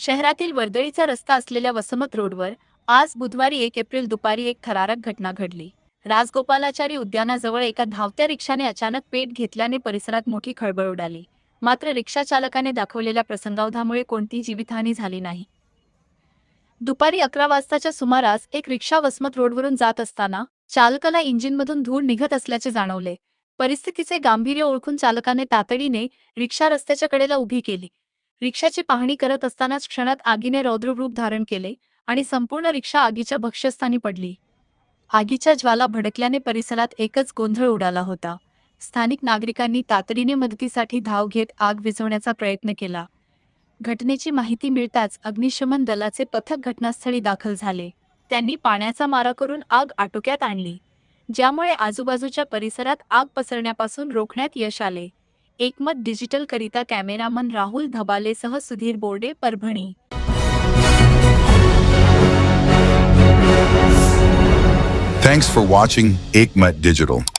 शहरातील वर्दळीचा रस्ता असलेल्या वसमत रोडवर आज बुधवारी 1 एप्रिल दुपारी एक थरारक घटना घडली. राजगोपालाचारी उद्यानाजवळ एका धावत्या रिक्षाने अचानक पेट घेतल्याने परिसरात मोठी खळबळ उडाली. मात्र रिक्षा चालकाने दाखवलेल्या प्रसंगावधानामुळे कोणतीही जीवितहानी झाली नाही. दुपारी 11 वाजताच्या सुमारास एक रिक्षा वसमत रोडवरून जात असताना चालकाला इंजिनमधून धूर निघत असल्याचे जाणवले. परिस्थितीचे गांभीर्य ओळखून चालकाने तातडीने रिक्षा रस्त्याच्या कडेला उभी केली. रिक्षाची पाहणी करत असतानाच क्षणात आगीने रौद्र रूप धारण केले आणि संपूर्ण रिक्षा आगीच्या भक्ष्यस्थानी पडली. आगीच्या ज्वाला भडकल्याने परिसरात एकच गोंधळ उडाला होता. स्थानिक नागरिकांनी तातडीने मदतीसाठी धाव घेत आग विझवण्याचा प्रयत्न केला. घटनेची माहिती मिळताच अग्निशमन दलाचे पथक घटनास्थळी दाखल झाले. त्यांनी पाण्याचा मारा करून आग आटोक्यात आणली, ज्यामुळे आजूबाजूच्या परिसरात आग पसरण्यापासून रोखण्यात यश आले. एकमत डिजिटल करिता कॅमेरामन राहुल धबालेसह Sudhir Borde, Parbhani. Thanks for watching Ekmat Digital.